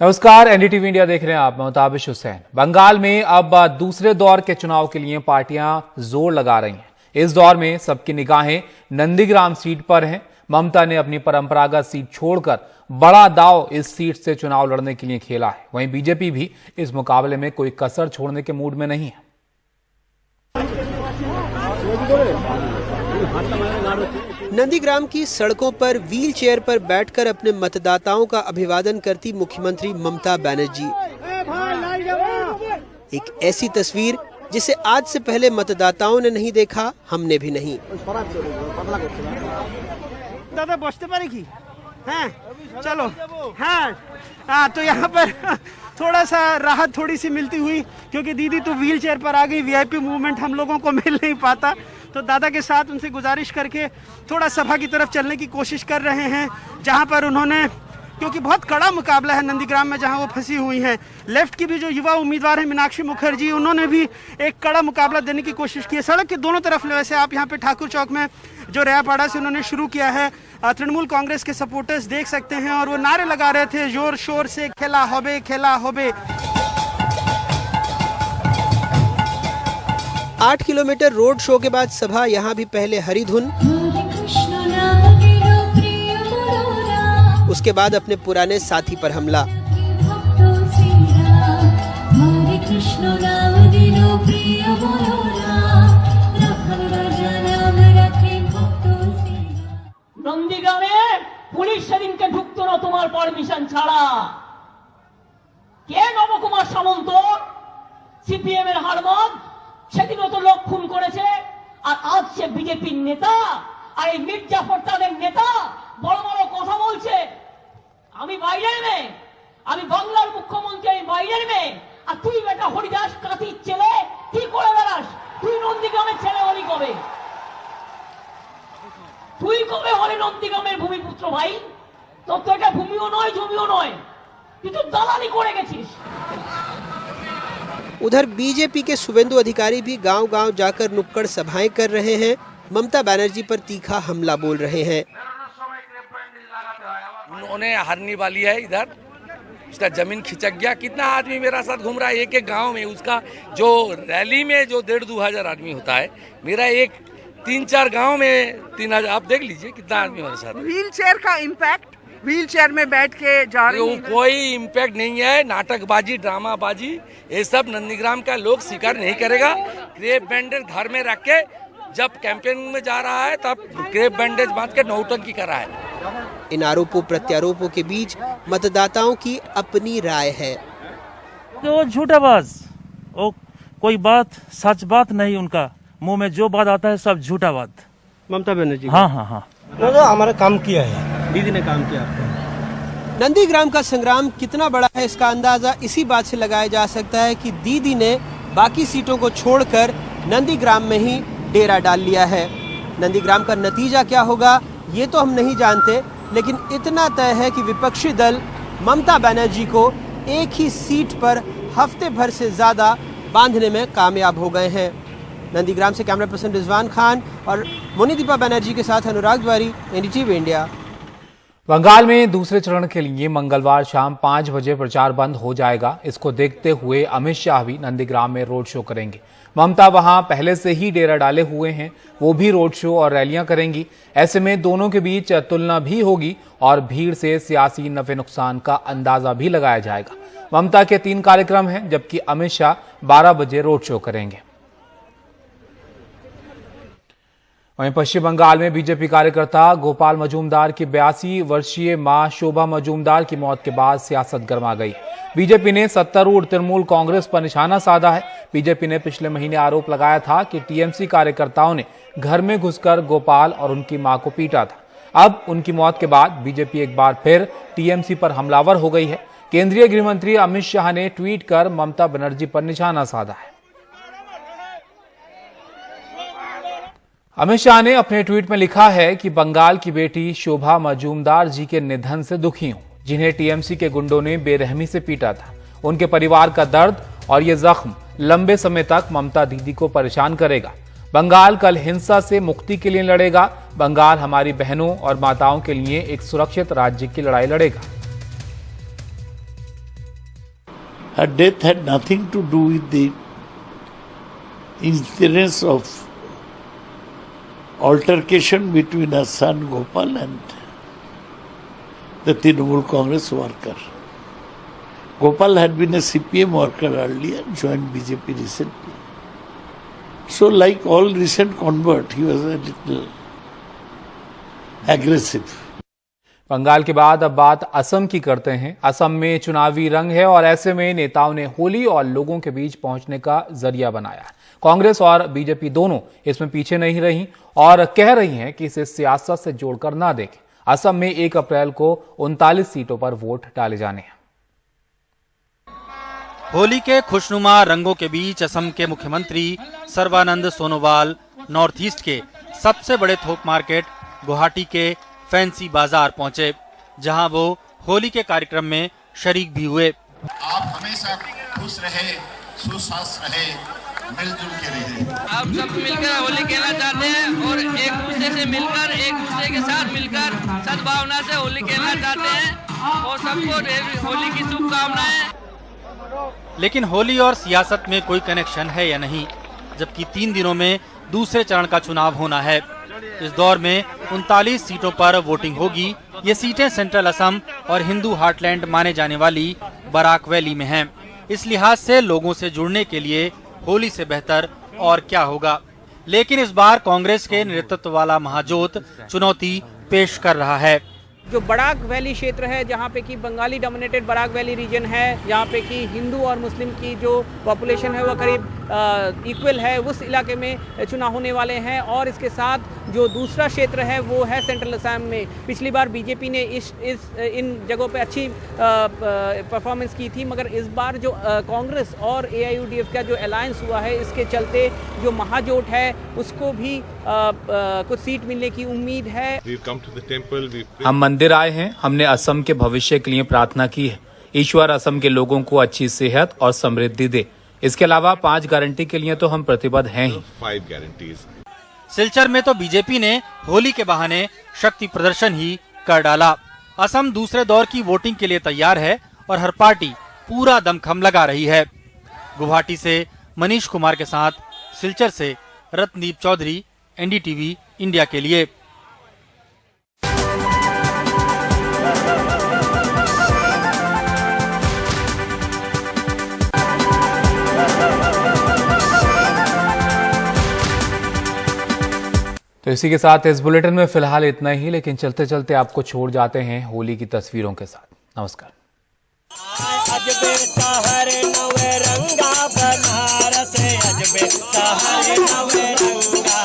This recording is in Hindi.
नमस्कार, एनडीटीवी इंडिया देख रहे हैं आप। मैं मुताबिश हुसैन। बंगाल में अब दूसरे दौर के चुनाव के लिए पार्टियां जोर लगा रही हैं। इस दौर में सबकी निगाहें नंदीग्राम सीट पर हैं। ममता ने अपनी परंपरागत सीट छोड़कर बड़ा दांव इस सीट से चुनाव लड़ने के लिए खेला है। वहीं बीजेपी भी इस मुकाबले में कोई कसर छोड़ने के मूड में नहीं है। नंदीग्राम की सड़कों पर व्हील चेयर पर बैठकर अपने मतदाताओं का अभिवादन करती मुख्यमंत्री ममता बनर्जी। एक ऐसी तस्वीर जिसे आज से पहले मतदाताओं ने नहीं देखा, हमने भी नहीं। दादा बसते पारे की हैं? चलो हाँ तो यहाँ पर थोड़ा सा राहत थोड़ी सी मिलती हुई, क्योंकि दीदी तो व्हील चेयर पर आ गई। वीआईपी मूवमेंट हम लोगों को मिल नहीं पाता, तो दादा के साथ उनसे गुजारिश करके थोड़ा सभा की तरफ चलने की कोशिश कर रहे हैं, जहां पर उन्होंने, क्योंकि बहुत कड़ा मुकाबला है नंदीग्राम में जहां वो फंसी हुई हैं। लेफ्ट की भी जो युवा उम्मीदवार है मीनाक्षी मुखर्जी, उन्होंने भी एक कड़ा मुकाबला देने की कोशिश की है। सड़क के दोनों तरफ वैसे आप यहाँ पे ठाकुर चौक में जो रयापाड़ा से उन्होंने शुरू किया है, तृणमूल कांग्रेस के सपोर्टर्स देख सकते हैं, और वो नारे लगा रहे थे जोर शोर से, खेला होबे खेला होबे। 8 किलोमीटर रोड शो के बाद सभा यहाँ भी पहले हरी धुन, उसके बाद अपने पुराने साथी पर हमला। নন্দীগ্রামে পুলিশ সেদিনকে ঢুকতো না তোমার পারমিশন ছাড়া। কে নবকুমার সামন্ত, সিপিএম এর হারমাদ, সেদিনও তো লোক খুন করেছে, আর আজ সে বিজেপির নেতা, আর এই মির্জাফর তাদের নেতা বড় বড় কথা বলছে। আমি বাইরের মেয়ে, আমি বাংলার মুখ্যমন্ত্রী, আমি বাইরের মেয়ে, আর তুই বেটা হরিদাস কাঁথির ছেলে কি করে বেড়াস? তুই নন্দীগ্রামের ছেলে হলি কবে? তুই কবে হলে নন্দীগ্রামের ভূমিপুত্র ভাই? তোর তো এটা ভূমিও নয়, জমিও নয়, তুই তো দালালি করে গেছিস। उधर बीजेपी के शुभेंदु अधिकारी भी गांव-गांव जाकर नुक्कड़ सभाएं कर रहे हैं। ममता बनर्जी पर तीखा हमला बोल रहे हैं। उन्होंने हारने वाली है, इधर उसका जमीन खिंचक गया। कितना आदमी मेरा साथ घूम रहा है एक एक गांव में। उसका जो रैली में जो 1,500-2 हजार आदमी होता है, मेरा एक 3-4 गांव में 3,000। आप देख लीजिए कितना आदमी मेरे साथ। व्हील चेयर का इम्पैक्ट, व्हील चेयर में बैठ के जा रही है, कोई इम्पैक्ट नहीं है। नाटकबाजी, ड्रामाबाजी, ये सब नंदीग्राम का लोग स्वीकार नहीं करेगा। क्रेप बैंडेज घर में रख के जब कैंपेन में जा रहा है तब क्रेप बैंडेज बांध के नौटंकी कर रहा है। इन आरोपों प्रत्यारोपों के बीच मतदाताओं की अपनी राय है। तो झूठाबाज, वो कोई बात सच बात नहीं, उनका मुंह में जो बात आता है सब झूठा बात। ममता बनर्जी हाँ वो तो हमारा काम किया है, दीदी ने काम किया। नंदीग्राम का संग्राम कितना बड़ा है, इसका अंदाजा इसी बात से लगाया जा सकता है कि दीदी ने बाकी सीटों को छोड़कर नंदीग्राम में ही डेरा डाल लिया है। नंदीग्राम का नतीजा क्या होगा ये तो हम नहीं जानते, लेकिन इतना तय है कि विपक्षी दल ममता बनर्जी को एक ही सीट पर हफ्ते भर से ज्यादा बांधने में कामयाब हो गए हैं। नंदीग्राम से कैमरा पर्सन रिजवान खान और मोनिदीपा बनर्जी के साथ अनुराग द्वारी, एनडीटीवी इंडिया। बंगाल में दूसरे चरण के लिए मंगलवार शाम 5 बजे प्रचार बंद हो जाएगा। इसको देखते हुए अमित शाह भी नंदीग्राम में रोड शो करेंगे। ममता वहां पहले से ही डेरा डाले हुए हैं, वो भी रोड शो और रैलियां करेंगी। ऐसे में दोनों के बीच तुलना भी होगी और भीड़ से सियासी नफे नुकसान का अंदाजा भी लगाया जाएगा। ममता के 3 कार्यक्रम हैं, जबकि अमित शाह 12 बजे रोड शो करेंगे। वहीं पश्चिम बंगाल में बीजेपी कार्यकर्ता गोपाल मजूमदार की 82 वर्षीय मां शोभा मजूमदार की मौत के बाद सियासत गर्मा गई। बीजेपी ने सत्तारूढ़ तृणमूल कांग्रेस पर निशाना साधा है। बीजेपी ने पिछले महीने आरोप लगाया था कि टीएमसी कार्यकर्ताओं ने घर में घुसकर गोपाल और उनकी मां को पीटा था। अब उनकी मौत के बाद बीजेपी एक बार फिर टीएमसी पर हमलावर हो गई है। केंद्रीय गृह मंत्री अमित शाह ने ट्वीट कर ममता बनर्जी पर निशाना साधा है। अमित शाह ने अपने ट्वीट में लिखा है कि बंगाल की बेटी शोभा मजूमदार जी के निधन से दुखी हूं, जिन्हें टीएमसी के गुंडों ने बेरहमी से पीटा था। उनके परिवार का दर्द और ये जख्म लंबे समय तक ममता दीदी को परेशान करेगा। बंगाल कल हिंसा से मुक्ति के लिए लड़ेगा। बंगाल हमारी बहनों और माताओं के लिए एक सुरक्षित राज्य की लड़ाई लड़ेगा। Her death had nothing to do with the incidence of altercation between her son Gopal and the Trinamool Congress worker. Gopal had been a CPM worker earlier, joined BJP recently. So like all recent convert, he was a little aggressive. Bengal के बाद अब बात असम की करते हैं। असम में चुनावी रंग है और ऐसे में नेताओं ने होली और लोगों के बीच पहुंचने का जरिया बनाया है। कांग्रेस और बीजेपी दोनों इसमें पीछे नहीं रही और कह रही हैं कि इसे सियासत से जोड़कर ना देखें। असम में 1 अप्रैल को 39 सीटों पर वोट डाले जाने हैं। होली के खुशनुमा रंगों के बीच असम के मुख्यमंत्री सर्बानंद सोनोवाल नॉर्थ ईस्ट के सबसे बड़े थोक मार्केट गुवाहाटी के फैंसी बाजार पहुंचे, जहां वो होली के कार्यक्रम में शरीक भी हुए। आप हमेशा खुश रहे, सुस्वस्थ रहे, मिलजुल के रहे। आप सब मिलकर होली खेलना चाहते हैं और एक दूसरे से मिलकर, एक दूसरे के साथ मिलकर सद्भावना से होली खेलना चाहते हैं और सबको होली की शुभकामनाएं। लेकिन होली और सियासत में कोई कनेक्शन है या नहीं, जबकि 3 दिनों में दूसरे चरण का चुनाव होना है। इस दौर में 39 सीटों पर वोटिंग होगी। ये सीटें सेंट्रल असम और हिंदू हार्टलैंड माने जाने वाली बराक वैली में हैं। इस लिहाज से लोगों से जुड़ने के लिए होली से बेहतर और क्या होगा। लेकिन इस बार कांग्रेस के नेतृत्व वाला महाजोत चुनौती पेश कर रहा है। जो बराक वैली क्षेत्र है, जहाँ पे कि Bengali dominated Barak valley region है, जहाँ पे कि हिंदू और मुस्लिम की जो पॉपुलेशन है वो करीब इक्वल है, उस इलाके में चुनाव होने वाले हैं। और इसके साथ जो दूसरा क्षेत्र है वो है सेंट्रल असम में। पिछली बार बीजेपी ने इन जगहों पे अच्छी परफॉर्मेंस की थी, मगर इस बार जो कांग्रेस और AIUDF का जो अलायंस हुआ है, इसके चलते जो महाजोट है उसको भी कुछ सीट मिलने की उम्मीद है। हम मंदिर आए हैं, हमने असम के भविष्य के लिए प्रार्थना की है। ईश्वर असम के लोगों को अच्छी सेहत और समृद्धि दे। इसके अलावा 5 गारंटी के लिए तो हम प्रतिबद्ध हैं ही। 5 गारंटीज। सिलचर में तो बीजेपी ने होली के बहाने शक्ति प्रदर्शन ही कर डाला। असम दूसरे दौर की वोटिंग के लिए तैयार है और हर पार्टी पूरा दमखम लगा रही है। गुवाहाटी से मनीष कुमार के साथ सिलचर से रत्नदीप चौधरी, NDTV इंडिया के लिए। तो इसी के साथ इस बुलेटिन में फिलहाल इतना ही, लेकिन चलते चलते आपको छोड़ जाते हैं होली की तस्वीरों के साथ। नमस्कार। अजबे शहर नवे रंगा बनारस, अजबे शहर नवे रंगा।